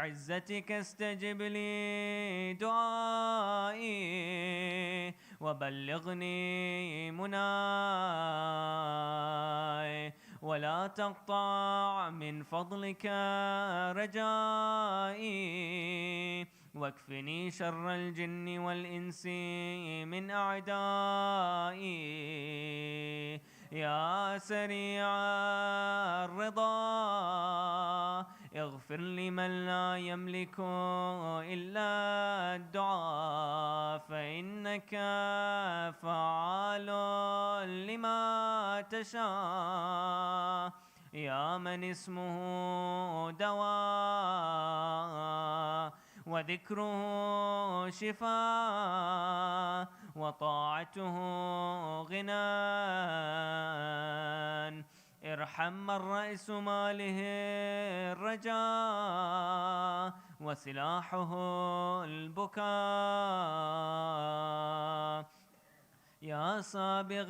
وبعزتك استجب لي دعائي وبلغني مناي ولا تقطع من فضلك رجائي واكفني شر الجن والإنس من أعدائي يا سريع الرضا اغفر لمن لا يملك إلا الدعاء فإنك فعال لما تشاء يا من اسمه دواء وذكره شفاء وطاعته غنى ارحم من رأس ماله الرجاء وسلاحه البكاء يا سابغ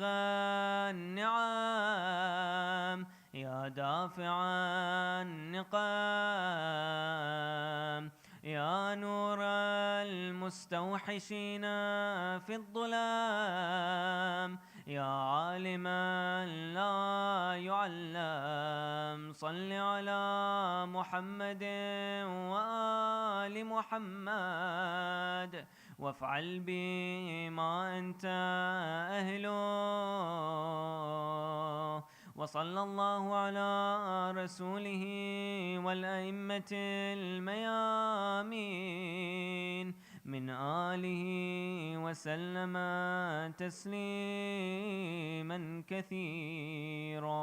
النعم يا دافع النقام يا نور المستوحشين في الظلام يا عالما لا يعلم صل على محمد وآل محمد وافعل بي ما أنت أهله وصلى الله على رسوله والأئمة الميامين من آله وسلم تسليما كثيرا.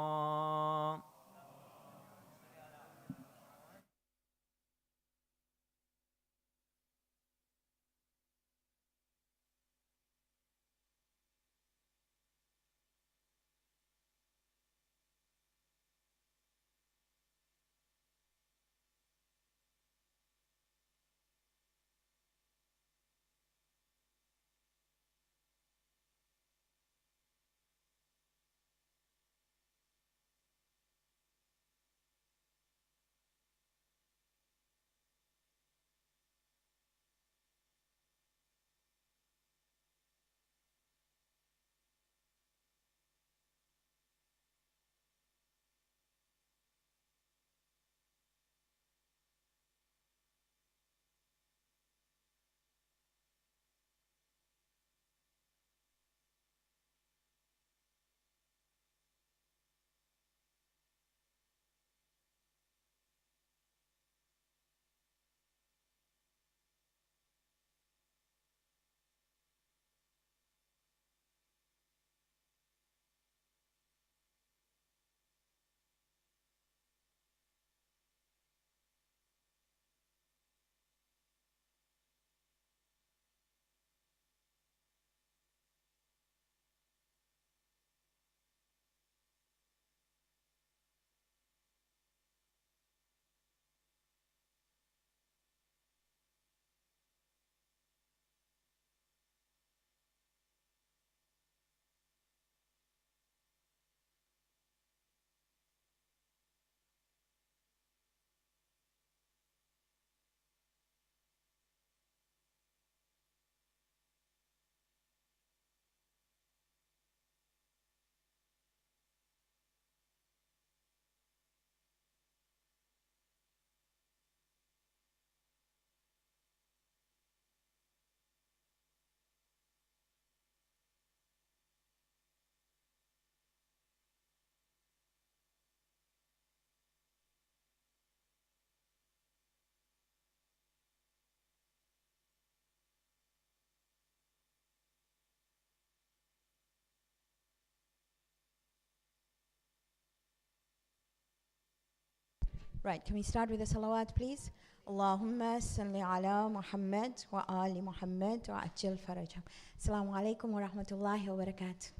Right, can we start with the salawat, please? Allahumma salli ala Muhammad wa ali Muhammad wa ajil farajam. Assalamu alaikum wa rahmatullahi wa barakatuh.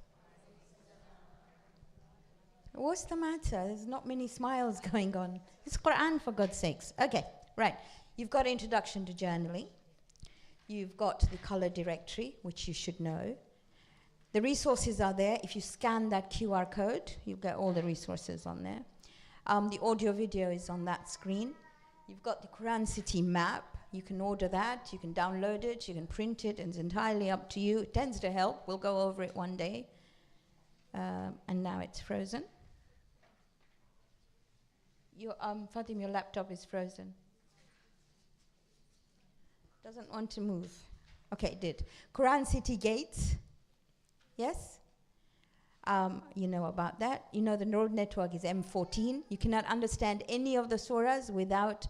What's the matter? There's not many smiles going on. It's Quran, for God's sakes. Okay, right. You've got introduction to journaling. You've got the color directory, which you should know. The resources are there. If you scan that QR code, you'll get all the resources on there. The audio video is on that screen. You've got the Quran City map. You can order that. You can download it. You can print it. And it's entirely up to you. It tends to help. We'll go over it one day. And now it's frozen. Fatim, your laptop is frozen. Doesn't want to move. Okay, it did. Quran City Gates. Yes? You know about that. You know the neural network is M14. You cannot understand any of the surahs without,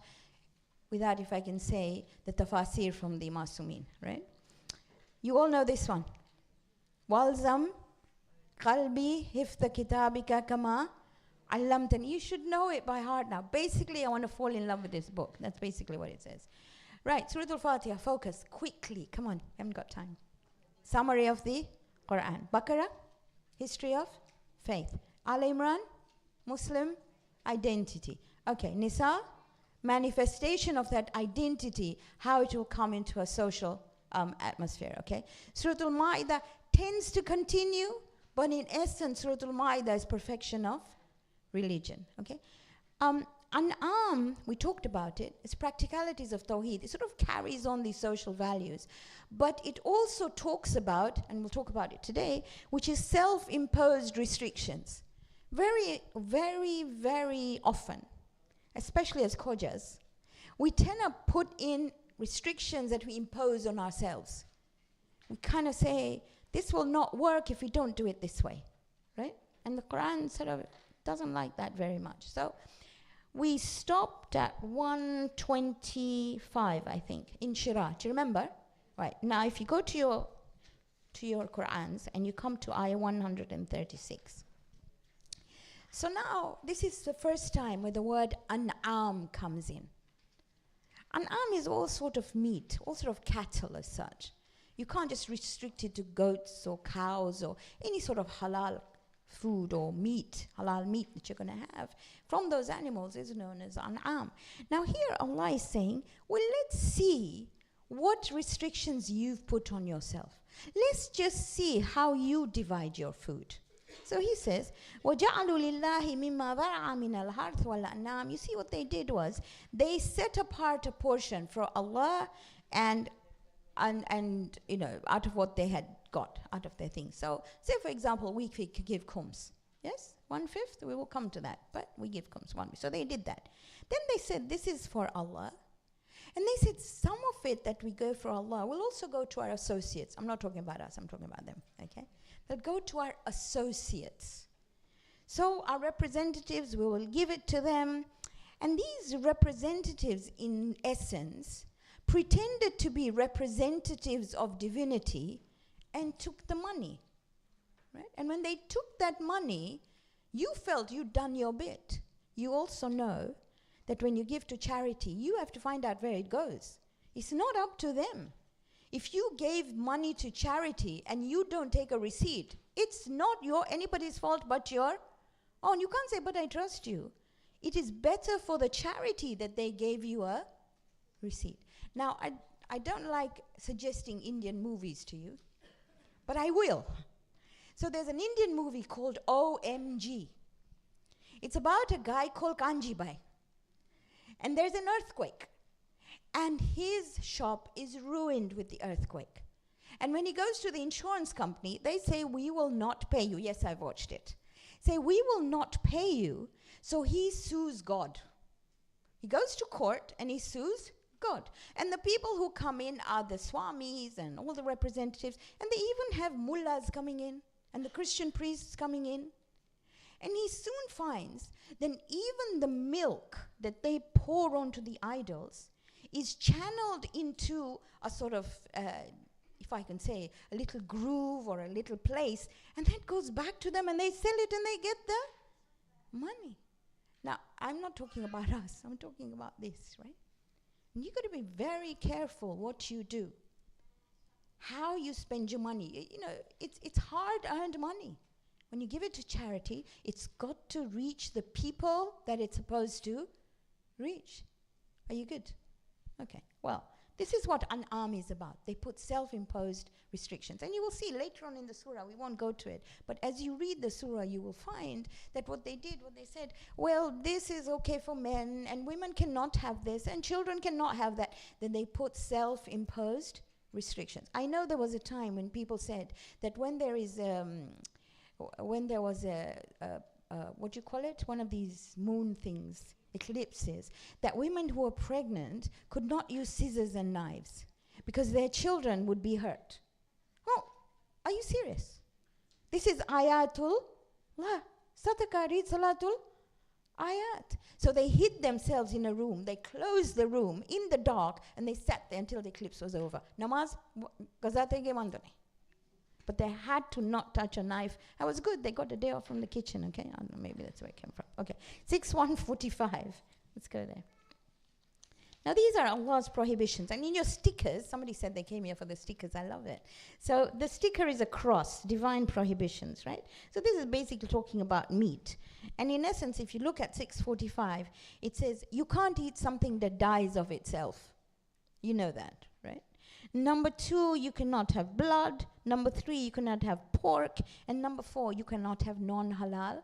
if I can say, the tafasir from the Masumin, right? You all know this one. Walzam qalbi hifdha kitabika kama allamtani. You should know it by heart now. Basically, I want to fall in love with this book. That's basically what it says. Right, Surah Al-Fatiha, focus, quickly. Come on, haven't got time. Summary of the Quran. Baqarah, history of faith. Al Imran, Muslim identity. Okay, Nisa, manifestation of that identity, how it will come into a social atmosphere, okay? Surah Al-Ma'idah tends to continue, but in essence, Surah Al-Ma'idah is perfection of religion, okay? An'am, we talked about it, it's practicalities of Tawheed. It sort of carries on these social values. But it also talks about, and we'll talk about it today, which is self-imposed restrictions. Very, very, very often, especially as Khojas, we tend to put in restrictions that we impose on ourselves. We kind of say, this will not work if we don't do it this way, right? And the Quran sort of doesn't like that very much. So we stopped at 125, I think, in Shira. Do you remember? Right. Now, if you go to your Qur'ans and you come to ayah 136. So now, this is the first time where the word an'am comes in. An'am is all sort of meat, all sort of cattle as such. You can't just restrict it to goats or cows or any sort of halal food or meat, halal meat that you're going to have from those animals is known as an'am. Now here Allah is saying, well, let's see what restrictions you've put on yourself. Let's just see how you divide your food. So he says, وَجَعَلُوا لِلَّهِ مِمَّا ذَرَعَ مِنَ الْحَرْثِ وَالْأَنْعَامِ. You see what they did was, they set apart a portion for Allah and you know, out of what they had got, out of their things. So, say for example, we could give khums. Yes, 1/5, we will come to that, but we give khums 1/5. So they did that. Then they said, this is for Allah. And they said, some of it that we go for Allah will also go to our associates. I'm not talking about us, I'm talking about them, okay? But go to our associates. So our representatives, we will give it to them. And these representatives, in essence, pretended to be representatives of divinity and took the money, right? And when they took that money, you felt you'd done your bit. You also know that when you give to charity, you have to find out where it goes. It's not up to them. If you gave money to charity and you don't take a receipt, it's not anybody's fault but your own. You can't say, but I trust you. It is better for the charity that they gave you a receipt. Now, I don't like suggesting Indian movies to you, but I will. So there's an Indian movie called OMG. It's about a guy called Kanjibai. And there's an earthquake. And his shop is ruined with the earthquake. And when he goes to the insurance company, they say, we will not pay you. Yes, I've watched it. Say, we will not pay you. So he sues God. He goes to court and he sues God. And the people who come in are the swamis and all the representatives. And they even have mullahs coming in and the Christian priests coming in. And he soon finds that even the milk that they pour onto the idols is channeled into a sort of, if I can say, a little groove or a little place. And that goes back to them and they sell it and they get the money. Now, I'm not talking about us. I'm talking about this, right? And you've got to be very careful what you do, how you spend your money. You know, it's hard-earned money. When you give it to charity, it's got to reach the people that it's supposed to reach. Are you good? Okay. Well, This is what An'am is about. They put self-imposed restrictions. And you will see later on in the surah, we won't go to it, but as you read the surah, you will find that what they said, well, this is okay for men, and women cannot have this, and children cannot have that. Then they put self-imposed restrictions. I know there was a time when people said that when there was what do you call it? One of these moon things, eclipses, that women who were pregnant could not use scissors and knives because their children would be hurt. Oh, are you serious? This is ayatul la. Sataka read salatul ayat. So they hid themselves in a room. They closed the room in the dark and they sat there until the eclipse was over. Namaz gazate ge mando nahi. But they had to not touch a knife. That was good. They got a day off from the kitchen, okay? I don't know, maybe that's where it came from. Okay, 6145. Let's go there. Now, these are Allah's prohibitions. And in your stickers, somebody said they came here for the stickers. I love it. So the sticker is a cross, divine prohibitions, right? So this is basically talking about meat. And in essence, if you look at 645, it says, you can't eat something that dies of itself. You know that, right? Number 2, you cannot have blood. Number 3, you cannot have pork. And number 4, you cannot have non-halal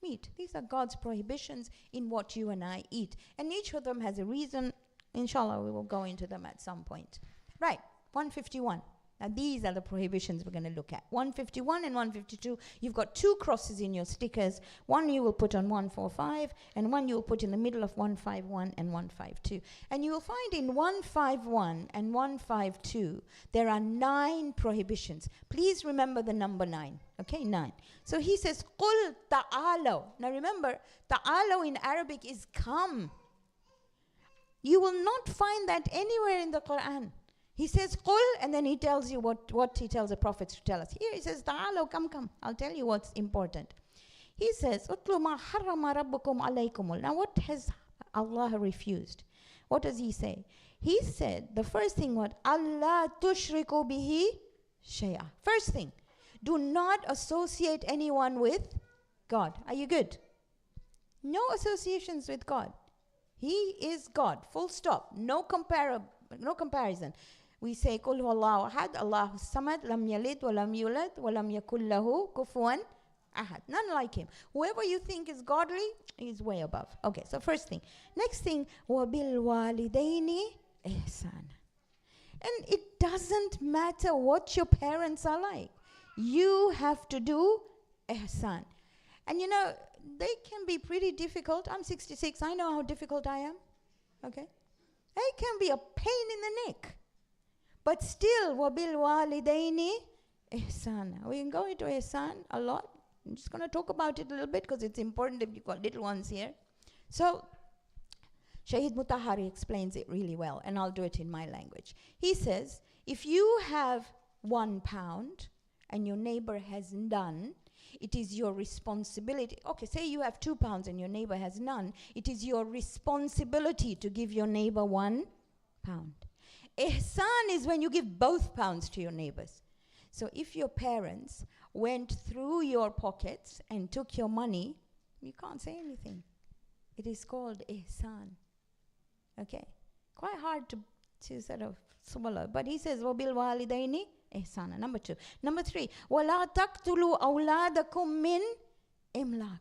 meat. These are God's prohibitions in what you and I eat. And each of them has a reason. Inshallah, we will go into them at some point. Right, 151. Now, these are the prohibitions we're going to look at. 151 and 152, you've got 2 crosses in your stickers. One you will put on 145, and one you will put in the middle of 151 and 152. And you will find in 151 and 152, there are 9 prohibitions. Please remember the number 9. Okay, 9. So he says, قُلْ تَعَالَوْا. Now remember, ta'alaw in Arabic is come. You will not find that anywhere in the Quran. He says, Qul, and then he tells you what he tells the prophets to tell us. Here he says, Ta'alaw, come. I'll tell you what's important. He says, Utlu ma harrama rabbukum alaykumul. Now what has Allah refused? What does he say? He said, the first thing, what? Allah tushriku bihi shay'a. First thing, do not associate anyone with God. Are you good? No associations with God. He is God, full stop. No comparison. We say, Qul huwallahu ahad, Allahu samad, lam yalid, wa lam yulad, wa lam yakul lahu kufuwan ahad. None like him. Whoever you think is godly, is way above. Okay, so first thing. Next thing, wa bil walidaini ihsan. And it doesn't matter what your parents are like. You have to do ihsan. And you know, they can be pretty difficult. I'm 66. I know how difficult I am. Okay? They can be a pain in the neck. But still, wabil walidaini ihsan. We can go into ihsan a lot. I'm just going to talk about it a little bit because it's important if you've got little ones here. So, Shaheed Mutahari explains it really well, and I'll do it in my language. He says, if you have £1 and your neighbor has none, it is your responsibility. Okay, say you have £2 and your neighbor has none. It is your responsibility to give your neighbor £1. Ihsan is when you give both pounds to your neighbors. So if your parents went through your pockets and took your money, you can't say anything. It is called ihsan. Okay? Quite hard to sort of swallow. But he says, وَبِالْ وَالِدَيْنِ ihsana. Number 2. Number 3, وَلَا تَقْتُلُوا أَوْلَادَكُم مِّنْ إِمْلَاقٍ.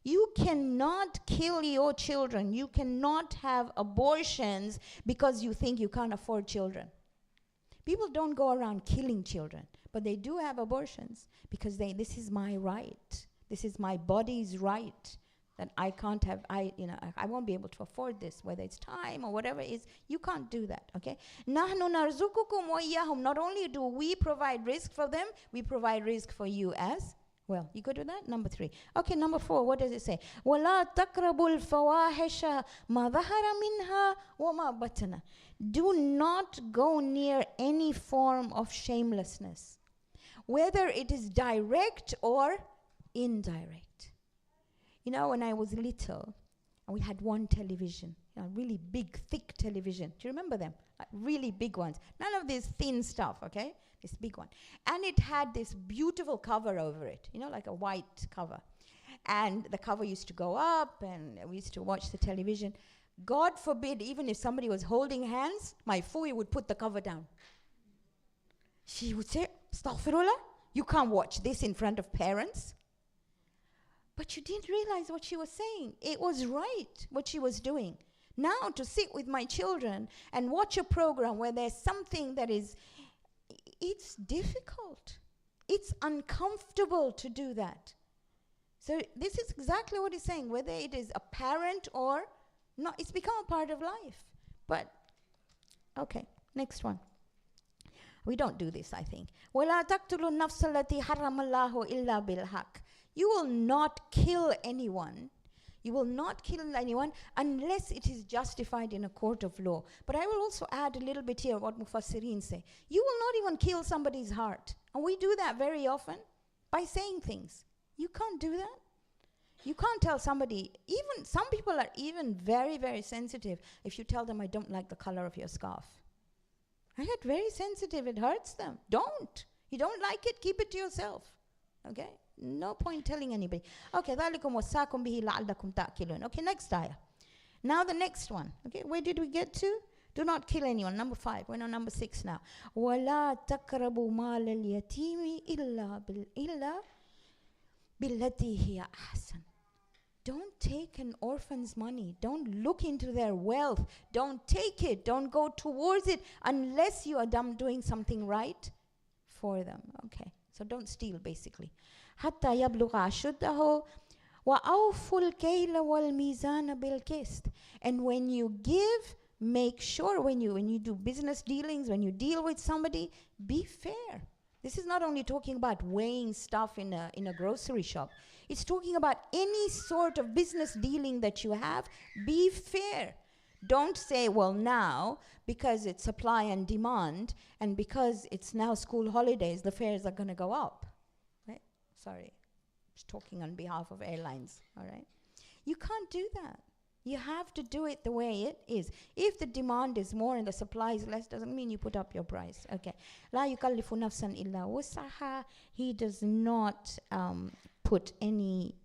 You cannot kill your children. You cannot have abortions because you think you can't afford children. People don't go around killing children, but they do have abortions because this is my right. This is my body's right. That I can't have, I won't be able to afford this, whether it's time or whatever it is. You can't do that, okay? نَحْنُ نَرْزُقُكُمْ وَإِيَّاهُمْ. Not only do we provide risk for them, we provide risk for you as well. You good with that? Number 3. Okay, number 4, what does it say? وَلَا تَقْرَبُوا الْفَوَاحِشَ مَا ظَهَرَ مِنْهَا وَمَا بَطَنَ. Do not go near any form of shamelessness, whether it is direct or indirect. You know, when I was little, we had one television, really big, thick television. Do you remember them? Really big ones. None of this thin stuff, okay? This big one. And it had this beautiful cover over it, like a white cover. And the cover used to go up, and we used to watch the television. God forbid, even if somebody was holding hands, my Fui would put the cover down. She would say, Astaghfirullah, you can't watch this in front of parents. But you didn't realize what she was saying. It was right, what she was doing. Now to sit with my children and watch a program where there's something that is, it's difficult. It's uncomfortable to do that. So this is exactly what he's saying, whether it is apparent or not, it's become a part of life. But, okay, next one. We don't do this, I think. وَلَا تَقْتُلُوا النَّفْسَ الَّتِي حَرَّمَ اللَّهُ إِلَّا بِالْحَقِّ. You will not kill anyone. You will not kill anyone unless it is justified in a court of law. But I will also add a little bit here what Mufassirin say. You will not even kill somebody's heart. And we do that very often by saying things. You can't do that. You can't tell somebody, even some people are even very, very sensitive if you tell them, I don't like the color of your scarf. I get very sensitive, it hurts them. Don't. You don't like it, keep it to yourself. Okay? No point telling anybody. Okay, ذَلِكُمْ وَسَّاكُمْ بِهِ لَعَلَّكُمْ تَأْكِلُونَ. Okay, next ayah. Now the next one. Okay, where did we get to? Do not kill anyone. Number 5. We're on number 6 now. وَلَا تَقْرَبُوا مَالَ الْيَتِيمِ إِلَّا بِالَّتِي هِيَ أَحْسَنُ. Don't take an orphan's money. Don't look into their wealth. Don't take it. Don't go towards it unless you are doing something right for them. Okay, so don't steal basically. حَتَّى يَبْلُغَ أَشُدَّهُ وَأَوْفُوا الْكَيْلَ وَالْمِيزَانَ بِالْقِسْطِ. And when you give, make sure when you do business dealings, when you deal with somebody, be fair. This is not only talking about weighing stuff in a grocery shop. It's talking about any sort of business dealing that you have. Be fair. Don't say, well, now, because it's supply and demand, and because it's now school holidays, the fares are going to go up. Right? Sorry. Just talking on behalf of airlines. All right? You can't do that. You have to do it the way it is. If the demand is more and the supply is less, doesn't mean you put up your price. Okay. لا يكلف نفسا إلا وسعها. He does not put any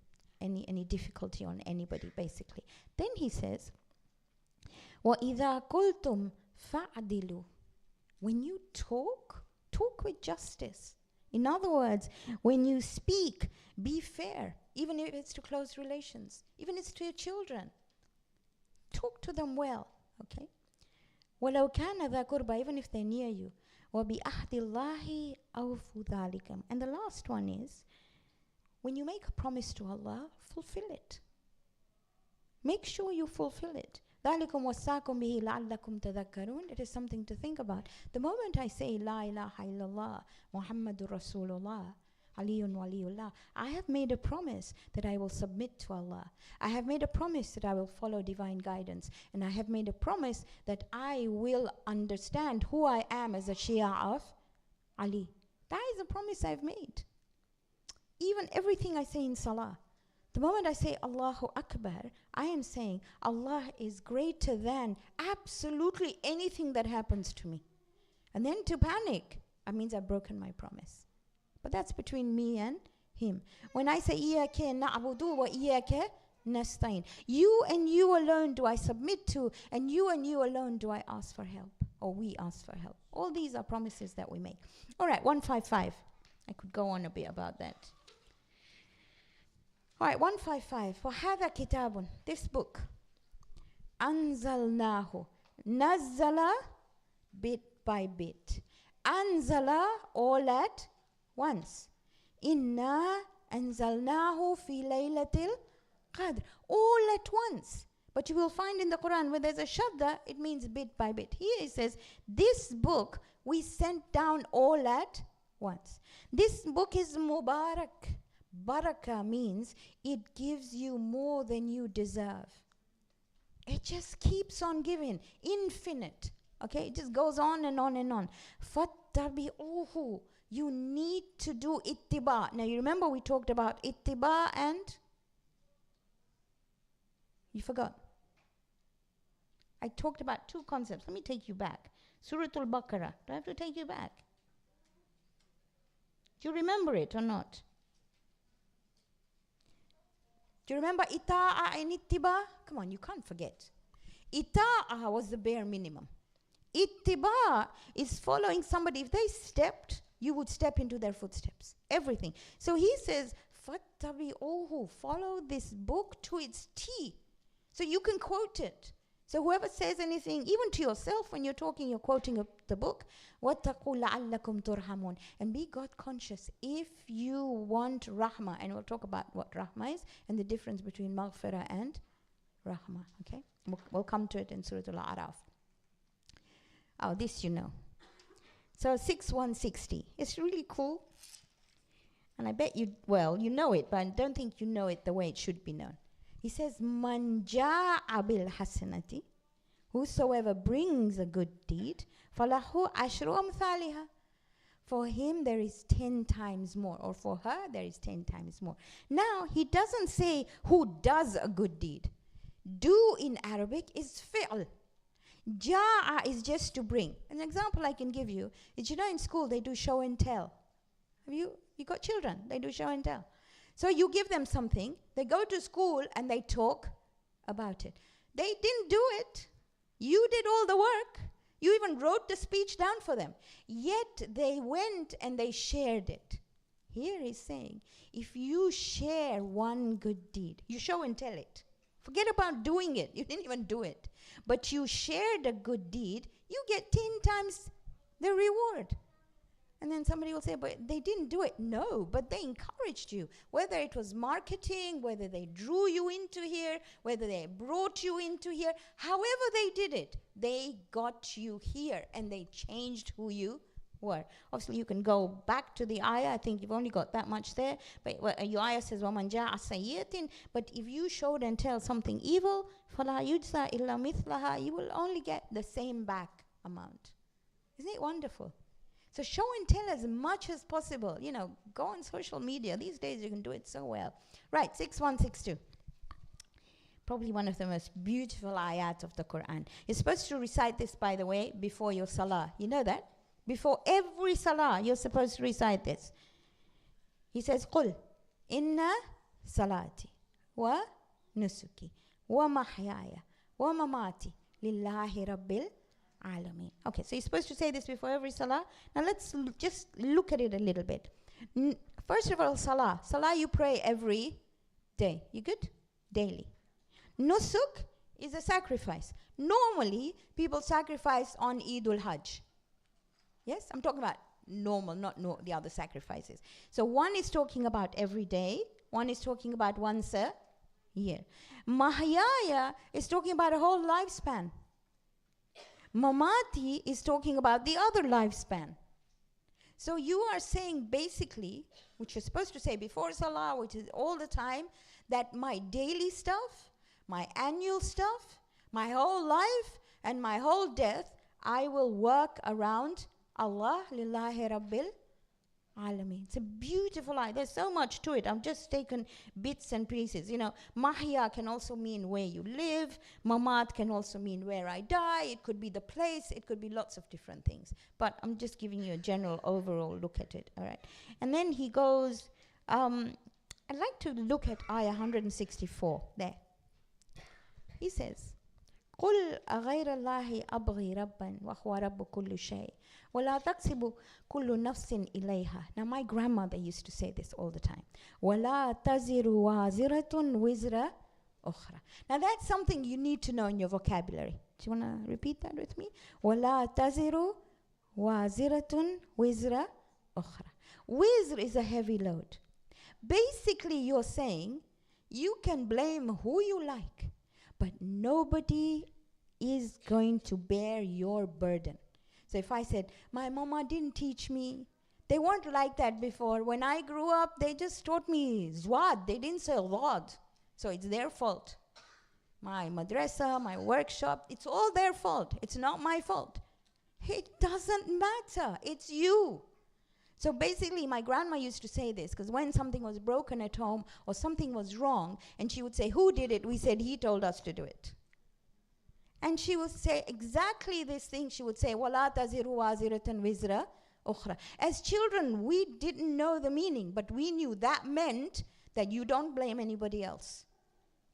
difficulty on anybody, basically. Then he says, وَإِذَا قُلْتُمْ فَعْدِلُوا. When you talk with justice. In other words, when you speak, be fair, even if it's to close relations, even if it's to your children. Talk to them well, okay? وَلَوْ كَانَ ذَا قُرْبَى, even if they're near you. وَبِأَحْدِ اللَّهِ أَوْفُوا ذَلِكَمْ. And the last one is, when you make a promise to Allah, fulfill it. Make sure you fulfill it. ذَلِكُمْ وَسَّاكُمْ بِهِ لَعَلَّكُمْ تَذَكَّرُونَ. It is something to think about. The moment I say, La ilaha illallah, Muhammadur Rasulullah, Aliyun Waliyullah, I have made a promise that I will submit to Allah. I have made a promise that I will follow divine guidance. And I have made a promise that I will understand who I am as a Shia of Ali. That is a promise I've made. Even everything I say in Salah, the moment I say Allahu Akbar, I am saying Allah is greater than absolutely anything that happens to me. And then to panic, that means I've broken my promise. But that's between me and him. When I say إِيَّاكَ نَعْبُدُ وَإِيَّاكَ نَسْتَعِينُ, you and you alone do I submit to, and you alone do I ask for help, or we ask for help. All these are promises that we make. All right, 155. I could go on a bit about that. All right, 155. وَهَذَا كِتَابٌ. This book. أَنزَلْنَاهُ. نَزَّلَ, bit by bit. أَنزَلَ, all at once. Inna anzalnahu fi laylatil qadr. All at once. But you will find in the Quran where there's a shadda, it means bit by bit. Here it says, this book we sent down all at once. This book is Mubarak. Barakah means it gives you more than you deserve. It just keeps on giving. Infinite. Okay, it just goes on and on and on. Fattabi'uhu. You need to do ittiba. Now you remember we talked about ittiba and? You forgot. I talked about two concepts. Let me take you back. Surah Al-Baqarah. Do I have to take you back? Do you remember it or not? Do you remember ita'a and ittiba? Come on, you can't forget. Ita'ah was the bare minimum. Ittiba is following somebody. If they stepped, you would step into their footsteps. Everything. So he says, Fattabi'uhu, follow this book to its T. So you can quote it. So whoever says anything, even to yourself when you're talking, you're quoting the book. وَاتَّقُوا لَعَلَّكُمْ تُرْحَمُونَ. And be God conscious if you want rahmah. And we'll talk about what rahmah is and the difference between maghfirah and rahmah. Okay? We'll come to it in Surah Al-A'raf. Oh, this you know. So 6160. It's really cool. And I bet you know it, but I don't think you know it the way it should be known. He says, Man ja'a bil hasanati, whosoever brings a good deed, falahu ashru amthaliha. For him there is 10 times more, or for her there is 10 times more. Now, he doesn't say who does a good deed. Do in Arabic is fi'l. Ja'a is just to bring. An example I can give you is, in school they do show and tell. Have you got children? They do show and tell. So you give them something, they go to school and they talk about it. They didn't do it. You did all the work. You even wrote the speech down for them. Yet they went and they shared it. Here he's saying, if you share one good deed, you show and tell it. Forget about doing it. You didn't even do it. But you shared a good deed, you get 10 times the reward. And then somebody will say, but they didn't do it. No, but they encouraged you. Whether it was marketing, whether they drew you into here, whether they brought you into here, however they did it, they got you here and they changed who you were. Obviously, you can go back to the ayah. I think you've only got that much there. But your ayah says, وَمَنْ جَاءَ سَيِّئَةٍ. But if you showed and tell something evil, فَلَا يُجْزَى إِلَّا مِثْلَهَا, you will only get the same back amount. Isn't it wonderful? So show and tell as much as possible. Go on social media. These days you can do it so well. Right, 6162. Probably one of the most beautiful ayat of the Quran. You're supposed to recite this, by the way, before your salah. You know that? Before every salah, you're supposed to recite this. He says, قُلْ إِنَّ صَلَاتِي وَنُسُكِي وَمَحْيَايَ وَمَمَاتِي لِلَّهِ رَبِّ Alameen. Okay, so you're supposed to say this before every salah. Now let's just look at it a little bit. First of all, salah. Salah you pray every day. You good? Daily. Nusuk is a sacrifice. Normally, people sacrifice on Eid al-Hajj. Yes, I'm talking about normal, not the other sacrifices. So one is talking about every day. One is talking about once a year. Mahyaya is talking about a whole lifespan. Mamati is talking about the other lifespan. So you are saying basically, which you're supposed to say before salah, which is all the time, that my daily stuff, my annual stuff, my whole life, and my whole death, I will work around Allah lillahi rabbil alameen. It's a beautiful ayah. There's so much to it. I've just taken bits and pieces. Mahya can also mean where you live. Mamat can also mean where I die. It could be the place. It could be lots of different things. But I'm just giving you a general overall look at it. All right. And then he goes, I'd like to look at ayah 164 there. He says, قُلْ أَغَيْرَ اللَّهِ أَبْغِي رَبًّا وَهُوَ رَبُّ كُلِّ شَيْءٍ وَلَا تَكْسِبُ كُلُّ نَفْسٍ إِلَيْهَا. Now my grandmother used to say this all the time. وَلَا تَزِرُ وَازِرَةٌ وِزْرَ أُخْرَى. Now that's something you need to know in your vocabulary. Do you want to repeat that with me? وَلَا تَزِرُ وَازِرَةٌ وِزْرَ أُخْرَى. Wizr is a heavy load. Basically you're saying you can blame who you like, but nobody is going to bear your burden. So if I said, my mama didn't teach me, they weren't like that before. When I grew up, they just taught me zwad. They didn't say wad. So it's their fault. My madrasa, my workshop, it's all their fault. It's not my fault. It doesn't matter. It's you. So basically, my grandma used to say this, because when something was broken at home or something was wrong, and she would say, who did it? We said, he told us to do it. And she would say exactly this thing. She would say, وَلَا تَزِرُ وَازِرَةً وِزْرَ أُخْرَى. As children, we didn't know the meaning, but we knew that meant that you don't blame anybody else.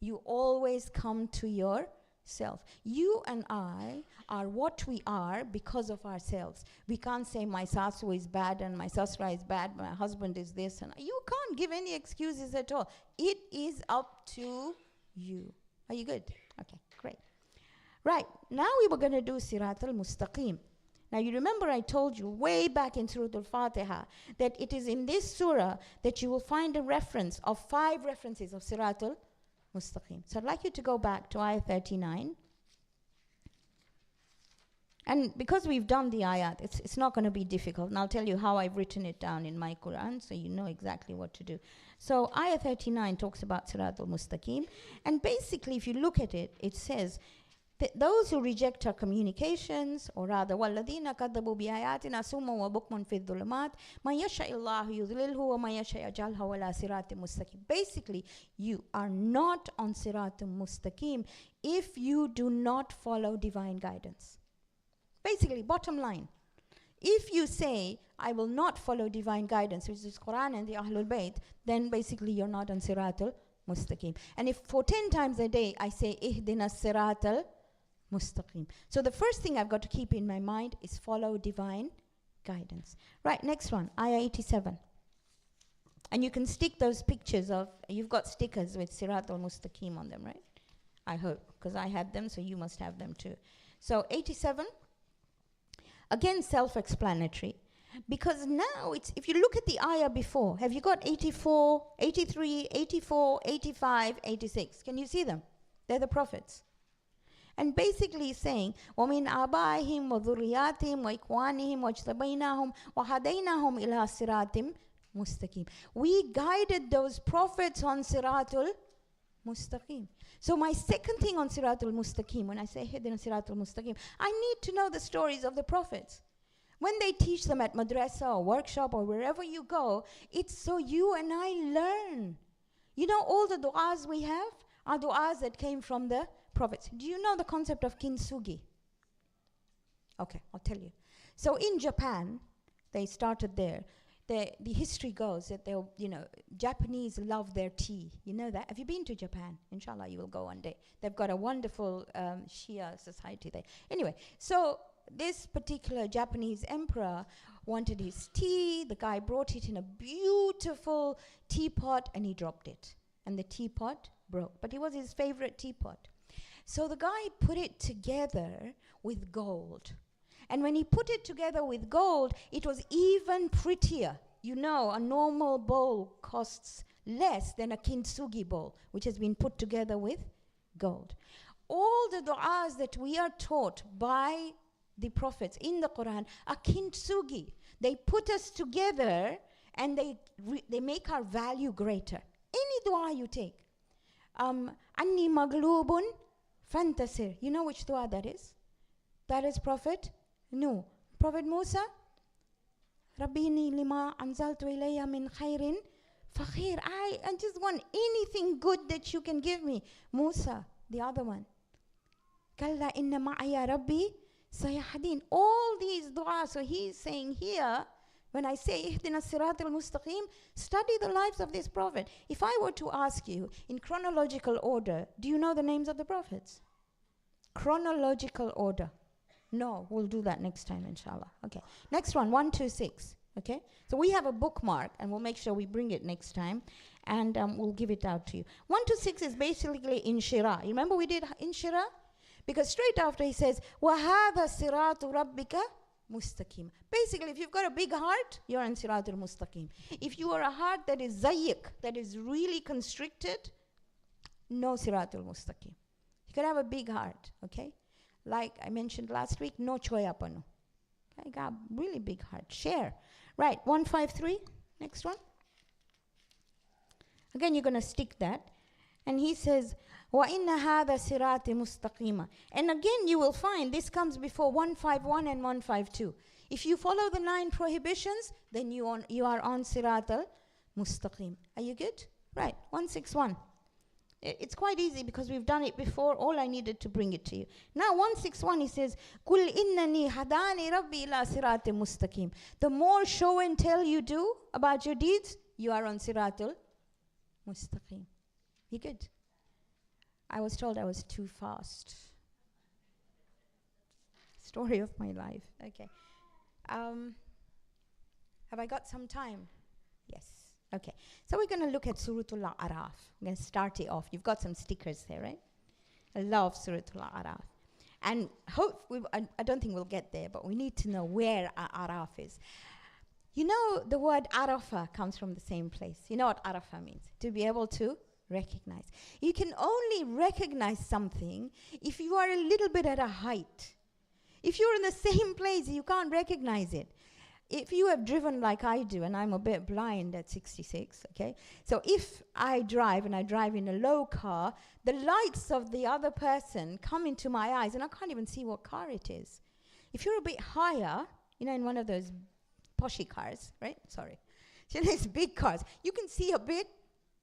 You always come to yourself. self. You and I are what we are because of ourselves. We can't say my sasu is bad and my sasra is bad, my husband is this, and you can't give any excuses at all. It is up to you. Are you good? Okay, great. Right, now we were going to do Sirat al-Mustaqim. Now you remember I told you way back in Surah Al-Fatiha that it is in this surah that you will find a reference of 5 references of Sirat al-Mustaqim. So I'd like you to go back to ayah 39. And because we've done the ayat, it's not going to be difficult. And I'll tell you how I've written it down in my Quran so you know exactly what to do. So ayah 39 talks about Sirat al-Mustaqim. And basically, if you look at it, it says, those who reject our communications, or rather, وَالَّذِينَ كَذَّبُوا بِآيَاتِنَا سُمٌّ وَبُكْمٌ فِي الظُّلُمَاتِ مَن يَشَاءِ اللَّهُ يُضْلِلْهُ وَمَن يَشَاء يَجْعَلْهُ عَلَى صِرَاطٍ مُسْتَقِيمٍ. Basically, you are not on Sirat al-Mustaqim if you do not follow divine guidance. Basically, bottom line, if you say, I will not follow divine guidance, which is Quran and the Ahlul Bayt, then basically you're not on Sirat al-Mustaqim. And if for 10 times a day I say, Ihdina Sirat al-Mustaqim. So the first thing I've got to keep in my mind is follow divine guidance. Right, next one, ayah 87. And you can stick those pictures of, you've got stickers with Sirat al-Mustaqim on them, right? I hope, because I had them, so you must have them too. So 87, again self-explanatory, because now it's, if you look at the ayah before, have you got 84, 83, 84, 85, 86? Can you see them? They're the prophets. And basically saying, وَمِنْ آبَائِهِمْ وَذُرِّيَّاتِهِمْ وَإِخْوَانِهِمْ وَاجْتَبَيْنَاهُمْ وَهَدَيْنَاهُمْ إِلَىٰ صِرَاطٍ مُسْتَقِيمٍ. We guided those prophets on Siratul Mustaqim. So my second thing on Siratul Mustaqim, when I say Hidden Siratul Mustaqim, I need to know the stories of the prophets. When they teach them at madrasa or workshop or wherever you go, it's so you and I learn. You know, all the du'as we have are du'as that came from the prophets. Do you know the concept of kintsugi? Okay, I'll tell you. So in Japan, they started there. The history goes that Japanese love their tea. You know that? Have you been to Japan? Inshallah, you will go one day. They've got a wonderful Shia society there. Anyway, so this particular Japanese emperor wanted his tea. The guy brought it in a beautiful teapot and he dropped it. And the teapot broke. But it was his favorite teapot. So the guy put it together with gold. And when he put it together with gold, it was even prettier. You know, a normal bowl costs less than a kintsugi bowl, which has been put together with gold. All the du'as that we are taught by the prophets in the Quran are kintsugi. They put us together and they make our value greater. Any dua you take. Anni maglubun fantasir. You know which dua that is? That is Prophet? No. Prophet Musa? Rabbini lima anzaltu ilayya min khairin fakhir. I just want anything good that you can give me. Musa, the other one. Kalla inna ma'aya rabbi sayahdin. All these du'as. So he's saying here, when I say ihdina sirat al-mustaqim, study the lives of this prophet. If I were to ask you in chronological order, do you know the names of the prophets? Chronological order. No, we'll do that next time, inshallah. Okay, next one, 126. Okay, so we have a bookmark, and we'll make sure we bring it next time, and we'll give it out to you. 126 is basically inshira. You remember we did inshira? Because straight after he says, وَهَذَا صِرَاطُ رَبِّكَ مُسْتَقِيمٌ. Basically, if you've got a big heart, you're on Siratul Mustaqim. If you are a heart that is zayyik, that is really constricted, no Siratul Mustaqim. You can have a big heart, okay? Like I mentioned last week, no choyapanu. Okay, got a really big heart. Share. Right, 153, next one. Again, you're going to stick that. And he says, وَإِنَّ هَذَا صِرَاطِ مُسْتَقِيمًا. And again, you will find this comes before 151 and 152. If you follow the 9 prohibitions, then you are on Sirat al-Mustaqim. Are you good? Right, 161. It's quite easy because we've done it before. All I needed to bring it to you. Now 161, he says, قُلْ إِنَّنِي هَدَانِ رَبِّي إِلَىٰ صِرَاطٍ مُسْتَقِيمٍ. The more show and tell you do about your deeds, you are on Sirat al-Mustaqim. You good? I was told I was too fast. Story of my life. Okay. Have I got some time? Yes. Okay. So we're going to look at Suratul Araf. I'm going to start it off. You've got some stickers there, right? I love Suratul Araf. And I don't think we'll get there, but we need to know where Araf is. You know, the word Arafah comes from the same place. You know what Arafah means? To be able to recognize. You can only recognize something if you are a little bit at a height. If you're in the same place, you can't recognize it. If you have driven like I do, and I'm a bit blind at 66, okay? So if I drive, and I drive in a low car, the lights of the other person come into my eyes, and I can't even see what car it is. If you're a bit higher, you know, in one of those poshy cars, right? Sorry. So these big cars, you can see a bit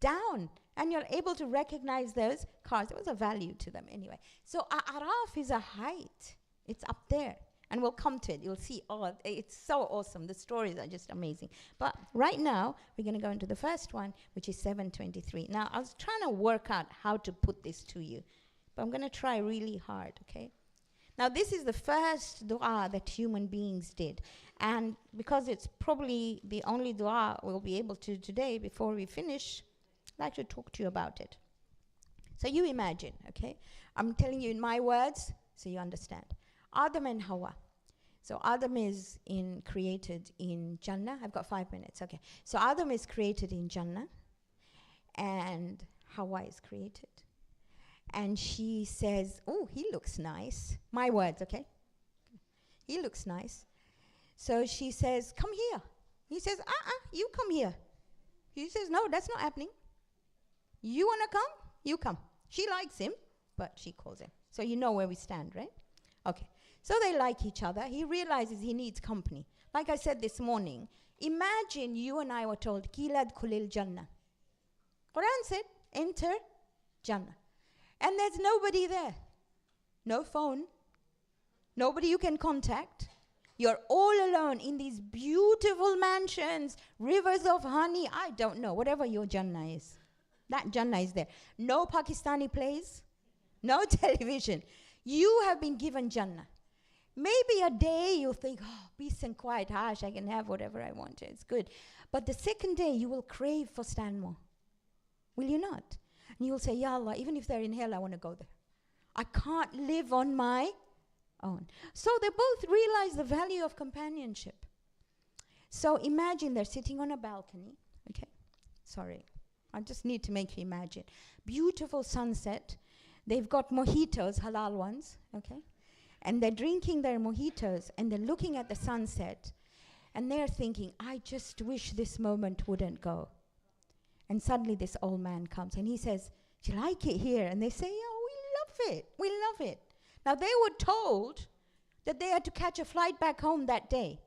down, and you're able to recognize those cars. There was a value to them anyway. So Araf is a height. It's up there. And we'll come to it. You'll see, it's so awesome. The stories are just amazing. But right now, we're going to go into the first one, which is 723. Now, I was trying to work out how to put this to you. But I'm going to try really hard, okay? Now, this is the first dua that human beings did. And because it's probably the only dua we'll be able to today before we finish, I'd like to talk to you about it. So you imagine, okay? I'm telling you in my words so you understand. Adam and Hawa. So Adam is created in Jannah. I've got 5 minutes, okay. So Adam is created in Jannah, and Hawa is created. And she says, oh, he looks nice. My words, okay? He looks nice. So she says, come here. He says, you come here. He says, no, that's not happening. You want to come? You come. She likes him, but she calls him. So you know where we stand, right? Okay. So they like each other. He realizes he needs company. Like I said this morning, imagine you and I were told, Kilad kulil Jannah. Quran said, enter Jannah. And there's nobody there. No phone. Nobody you can contact. You're all alone in these beautiful mansions, rivers of honey. I don't know, whatever your Jannah is. That Jannah is there. No Pakistani plays. No television. You have been given Jannah. Maybe a day you'll think, oh, peace and quiet, hush, I can have whatever I want. It's good. But the second day you will crave for Stanmore. Will you not? And you'll say, Ya Allah, even if they're in hell, I want to go there. I can't live on my own. So they both realize the value of companionship. So imagine they're sitting on a balcony. Okay, sorry. I just need to make you imagine. Beautiful sunset. They've got mojitos, halal ones, okay? And they're drinking their mojitos, and they're looking at the sunset, and they're thinking, I just wish this moment wouldn't go. And suddenly this old man comes, and he says, do you like it here? And they say, yeah, we love it. We love it. Now, they were told that they had to catch a flight back home that day.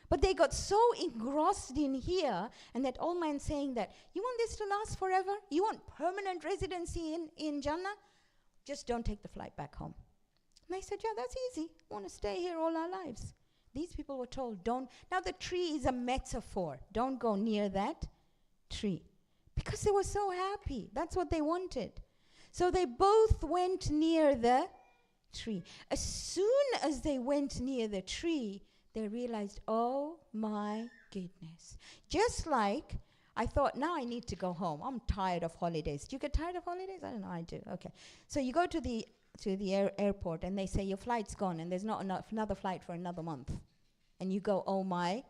But they got so engrossed in here, and that old man saying that, you want this to last forever? You want permanent residency in Jannah? Just don't take the flight back home. And I said, yeah, that's easy. We want to stay here all our lives. These people were told, don't. Now, the tree is a metaphor. Don't go near that tree. Because they were so happy. That's what they wanted. So they both went near the tree. As soon as they went near the tree, they realized, oh my goodness. Just like I thought, now I need to go home. I'm tired of holidays. Do you get tired of holidays? I don't know, I do. Okay. So you go to the airport, and they say your flight's gone, and there's not another flight for another month. And you go, oh my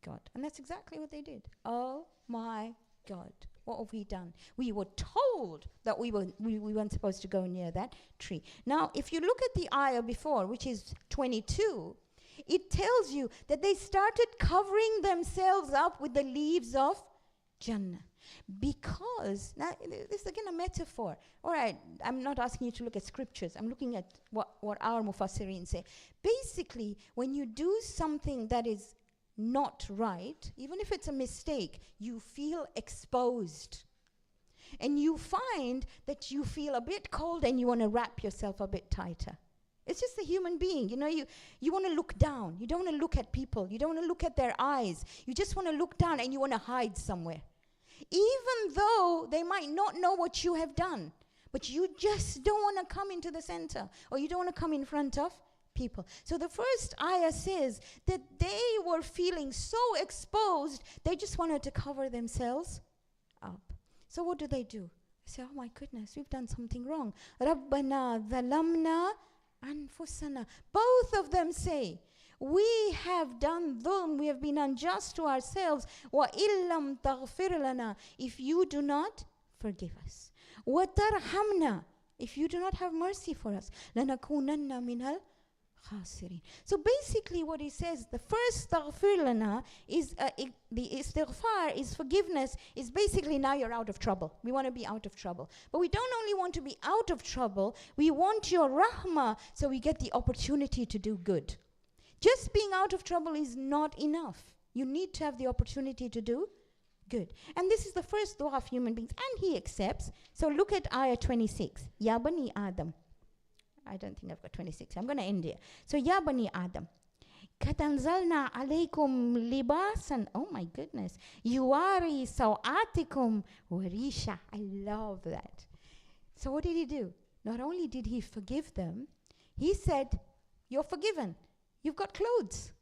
God. And that's exactly what they did. Oh my God. What have we done? We were told that we weren't supposed to go near that tree. Now, if you look at the ayah before, which is 22, it tells you that they started covering themselves up with the leaves of Jannah. Because, now this is again a metaphor. All right, I'm not asking you to look at scriptures. I'm looking at what our Mufassirin say. Basically, when you do something that is not right, even if it's a mistake, you feel exposed. And you find that you feel a bit cold and you want to wrap yourself a bit tighter. It's just a human being. You know, you want to look down. You don't want to look at people. You don't want to look at their eyes. You just want to look down and you want to hide somewhere. Even though they might not know what you have done. But you just don't want to come into the center. Or you don't want to come in front of people. So the first ayah says that they were feeling so exposed, they just wanted to cover themselves up. So what do? They say, oh my goodness, we've done something wrong. Rabbana dhalamna anfusana. Both of them say, we have done dhulm, we have been unjust to ourselves. Wa illam taghfir lana, if you do not forgive us. Wa tarhamna, if you do not have mercy for us. Lanakunanna minal khasirin. So basically what he says, the first taghfir lana is, the istighfar is forgiveness, is basically now you're out of trouble. We want to be out of trouble. But we don't only want to be out of trouble, we want your rahmah so we get the opportunity to do good. Just being out of trouble is not enough. You need to have the opportunity to do good. And this is the first dua of human beings. And he accepts. So look at ayah 26. Ya Bani Adam. I don't think I've got 26. I'm going to end here. So Ya Bani Adam. Katanzalna alaykum libasan. Oh my goodness. Yuwari sawatikum warisha. I love that. So what did he do? Not only did he forgive them, he said, you're forgiven. You've got clothes.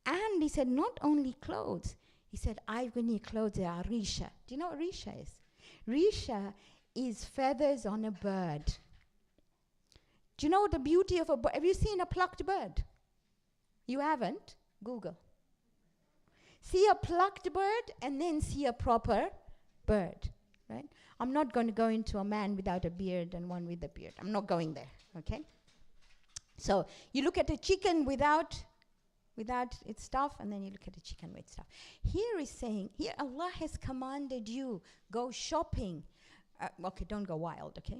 And he said, not only clothes. He said, I've given you clothes that are risha. Do you know what risha is? Risha is feathers on a bird. Do you know the beauty of a bird? Have you seen a plucked bird? You haven't? Google. See a plucked bird and then see a proper bird. Right? I'm not going to go into a man without a beard and one with a beard. I'm not going there. Okay? So you look at a chicken without its stuff, and then you look at a chicken with stuff. Here is saying, here Allah has commanded you, go shopping. Okay, don't go wild, okay?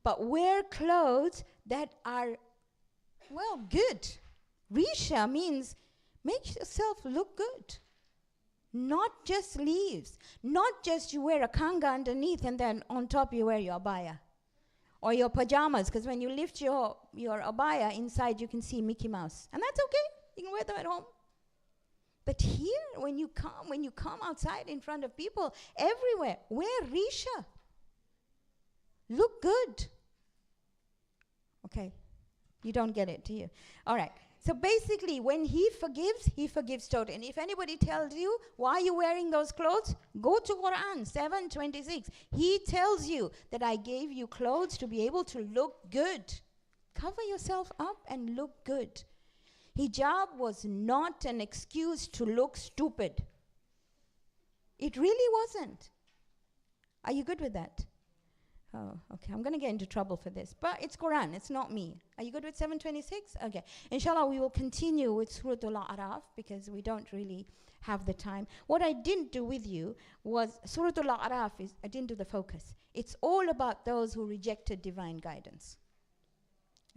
But wear clothes that are, well, good. Risha means make yourself look good. Not just leaves. Not just you wear a kanga underneath and then on top you wear your abaya. Or your pajamas, because when you lift your abaya, inside you can see Mickey Mouse. And that's okay. You can wear them at home. But here, when you come outside in front of people, everywhere, wear risha. Look good. Okay. You don't get it, do you? All right. So basically, when he forgives totally. And if anybody tells you, why are you wearing those clothes? Go to Quran 7:26. He tells you that I gave you clothes to be able to look good. Cover yourself up and look good. Hijab was not an excuse to look stupid. It really wasn't. Are you good with that? Oh, okay. I'm going to get into trouble for this. But it's Quran. It's not me. Are you good with 7:26? Okay. Inshallah, we will continue with Surah Al-A'raf because we don't really have the time. What I didn't do with you was Surah Al-A'raf I didn't do the focus. It's all about those who rejected divine guidance.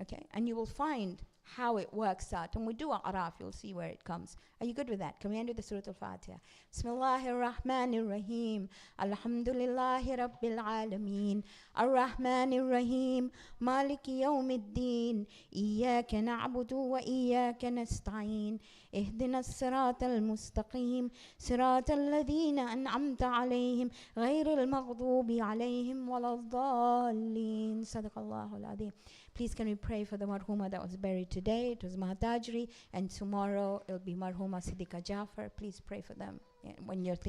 Okay? And you will find how it works out. And we do A'raf, you'll see where it comes. Are you good with that? Can we end with the Surah Al-Fatiha? Bismillahir Rahmanir Rahim. Alhamdulillahi Rabbil Alameen. Ar-Rahmanir Rahim. Maliki Yawmiddin. Iyaka na'budu wa iyaka nasta'in. اهدنا الصراط المستقيم صراط الذين أنعمت عليهم غير المغضوب عليهم ولا الضالين صدق الله العظيم. Please can we pray for the marhuma that was buried today? It was Mahatajri, and tomorrow it'll be marhuma Siddiqa Jafar. Please pray for them when you're thinking.